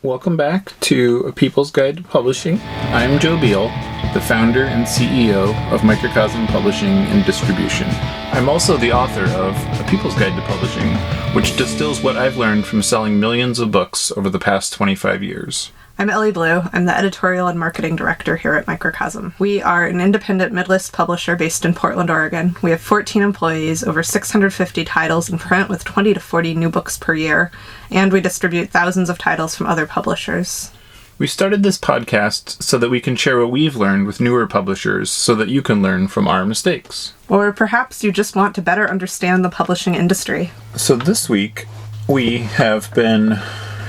Welcome back to A People's Guide to Publishing. I'm Joe Beal, the founder and CEO of Microcosm Publishing and Distribution. I'm also the author of A People's Guide to Publishing, which distills what I've learned from selling millions of books over the past 25 years. I'm Ellie Blue. I'm the editorial and marketing director here at Microcosm. We are an independent mid-list publisher based in Portland, Oregon. We have 14 employees, over 650 titles in print with 20 to 40 new books per year, and we distribute thousands of titles from other publishers. We started this podcast so that we can share what we've learned with newer publishers so that you can learn from our mistakes. Or perhaps you just want to better understand the publishing industry. So this week, we have been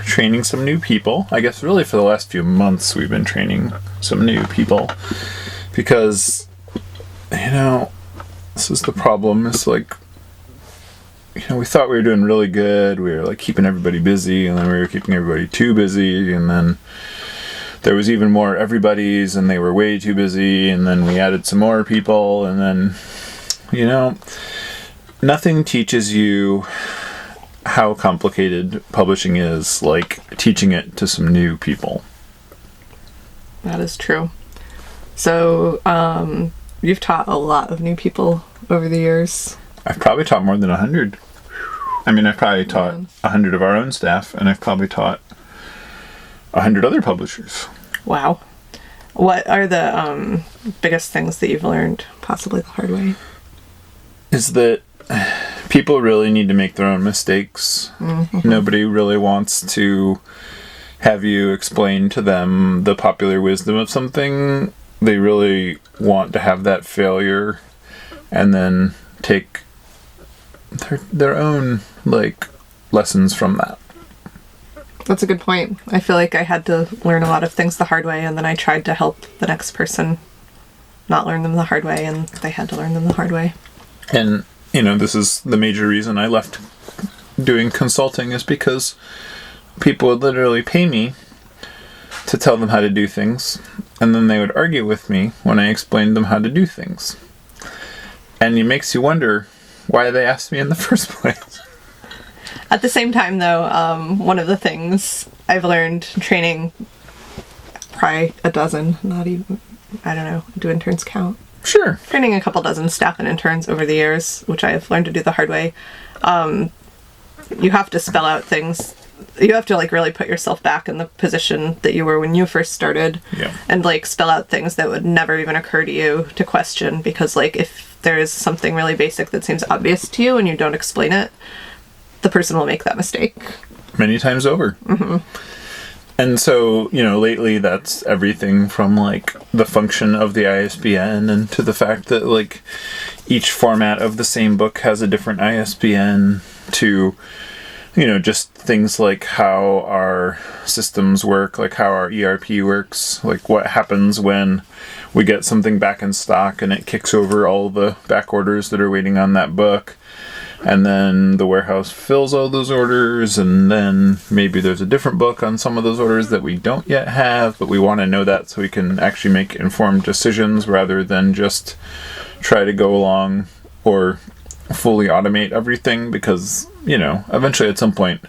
training some new people. I guess really for the last few months we've been training some new people because, this is the problem. It's like, we thought we were doing really good. We were like keeping everybody busy, and then we were keeping everybody too busy, and then there was even more everybody's and they were way too busy, and then we added some more people, and then, nothing teaches you how complicated publishing is like teaching it to some new people. That is true. So, you've taught a lot of new people over the years. I've probably taught more than 100. I've probably taught 100 of our own staff, and I've probably taught 100 other publishers. Wow. What are the biggest things that you've learned, possibly the hard way? Is that people really need to make their own mistakes. Mm-hmm. Nobody really wants to have you explain to them the popular wisdom of something. They really want to have that failure and then take their own lessons from that. That's a good point. I feel like I had to learn a lot of things the hard way, and then I tried to help the next person not learn them the hard way, and they had to learn them the hard way. And this is the major reason I left doing consulting, is because people would literally pay me to tell them how to do things, and then they would argue with me when I explained them how to do things. And it makes you wonder why they asked me in the first place. At the same time, though, one of the things I've learned training probably a dozen, not even, I don't know, do interns count? Sure. Training a couple dozen staff and interns over the years, which I've learned to do the hard way. You have to spell out things. You have to really put yourself back in the position that you were when you first started. Yeah. And spell out things that would never even occur to you to question, because if there is something really basic that seems obvious to you and you don't explain it, the person will make that mistake. Many times over. Mm-hmm. And so, lately that's everything from the function of the ISBN and to the fact that each format of the same book has a different ISBN to, just things like how our systems work, how our ERP works, what happens when we get something back in stock and it kicks over all the back orders that are waiting on that book. And then the warehouse fills all those orders, and then maybe there's a different book on some of those orders that we don't yet have, but we want to know that so we can actually make informed decisions rather than just try to go along or fully automate everything, because, eventually at some point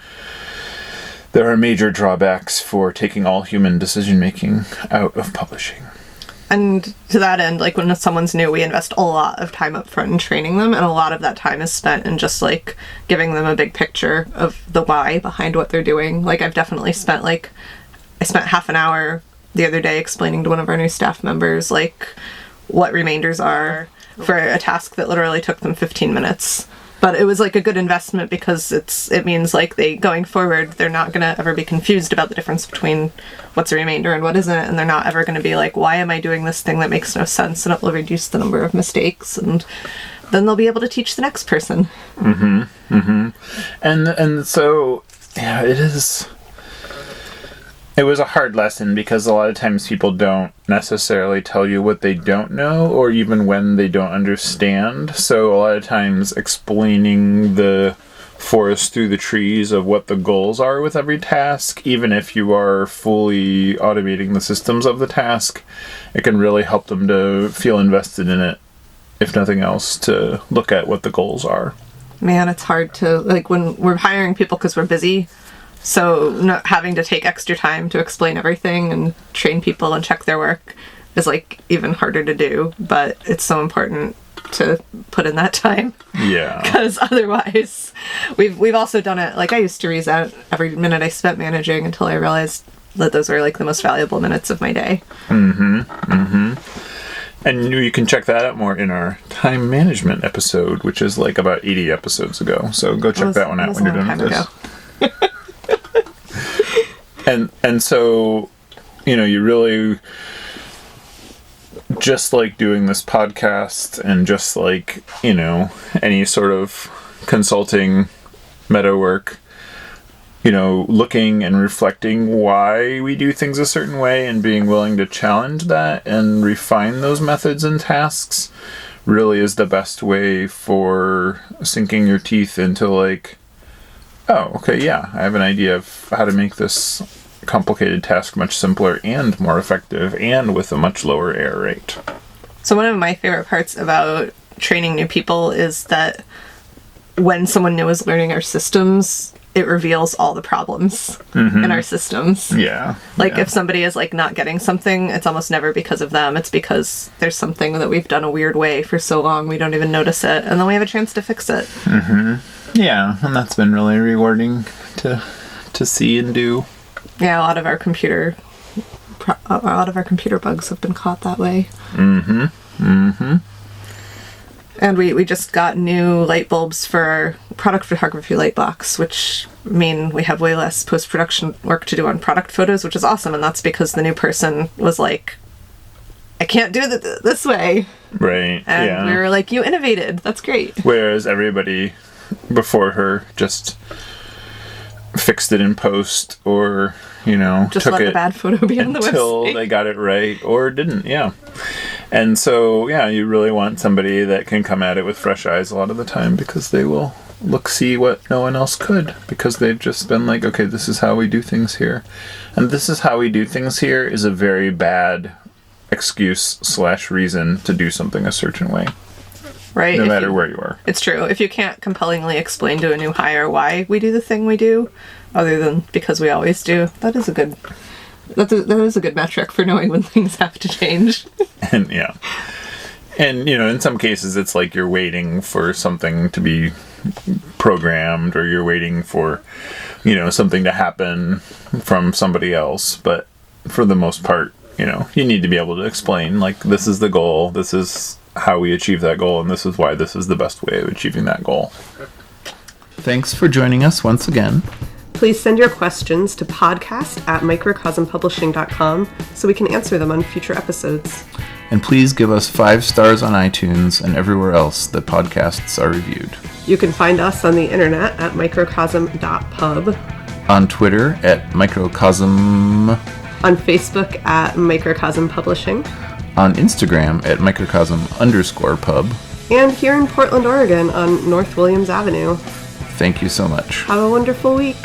there are major drawbacks for taking all human decision-making out of publishing. And to that end, when someone's new, we invest a lot of time up front in training them, and a lot of that time is spent in just, giving them a big picture of the why behind what they're doing. I've definitely spent, I spent half an hour the other day explaining to one of our new staff members, what remainders are for a task that literally took them 15 minutes. But it was a good investment because it means they going forward, they're not going to ever be confused about the difference between what's a remainder and what isn't, and they're not ever going to be why am I doing this thing that makes no sense, and it will reduce the number of mistakes, and then they'll be able to teach the next person. Mm-hmm. Mm-hmm. And so, yeah, it was a hard lesson because a lot of times people don't necessarily tell you what they don't know, or even when they don't understand. So a lot of times explaining the forest through the trees of what the goals are with every task, even if you are fully automating the systems of the task, it can really help them to feel invested in it, if nothing else, to look at what the goals are. Man, it's hard to, when we're hiring people because we're busy, So not having to take extra time to explain everything and train people and check their work is like even harder to do, but it's so important to put in that time. Yeah. Because otherwise, we've also done it. Like I used to reset every minute I spent managing until I realized that those were like the most valuable minutes of my day. And you can check that out more in our time management episode, which is like about 80 episodes ago. So go check that one out when you're done with this. And so, you know, you really, just like doing this podcast and just like, you know, any sort of consulting meta work, you know, looking and reflecting why we do things a certain way and being willing to challenge that and refine those methods and tasks really is the best way for sinking your teeth into like, oh, okay, yeah, I have an idea of how to make this complicated task much simpler and more effective and with a much lower error rate. So one of my favorite parts about training new people is that when someone new is learning our systems, it reveals all the problems in our systems. Yeah. Like if somebody is like not getting something, it's almost never because of them. It's because there's something that we've done a weird way for so long we don't even notice it, and then we have a chance to fix it. Yeah, and that's been really rewarding to see and do. Yeah, a lot of our computer bugs have been caught that way. And we just got new light bulbs for our product photography light box, which mean we have way less post-production work to do on product photos, which is awesome. And that's because the new person was like, I can't do it this way. Right. And we were like, you innovated. That's great. Whereas everybody before her just fixed it in post or, you know, just took let it the bad photo be on the website until they got it right or didn't. Yeah. And so, yeah, you really want somebody that can come at it with fresh eyes a lot of the time because they will see what no one else could because they've just been like, okay, this is how we do things here. And this is how we do things here is a very bad excuse/reason to do something a certain way. Right. No matter where you are. It's true. If you can't compellingly explain to a new hire why we do the thing we do, other than because we always do, that is a good metric for knowing when things have to change. And yeah. And, you know, in some cases it's like you're waiting for something to be programmed or you're waiting for, you know, something to happen from somebody else. But for the most part, you know, you need to be able to explain, like, this is the goal, this is how we achieve that goal, and this is why this is the best way of achieving that goal. Thanks for joining us once again. Please send your questions to podcast@microcosmpublishing.com so we can answer them on future episodes. And please give us 5 stars on iTunes and everywhere else that podcasts are reviewed. You can find us on the internet at microcosm.pub, on Twitter at Microcosm, on Facebook at Microcosm Publishing, on Instagram at Microcosm_pub, and here in Portland, Oregon on North Williams Avenue. Thank you so much. Have a wonderful week.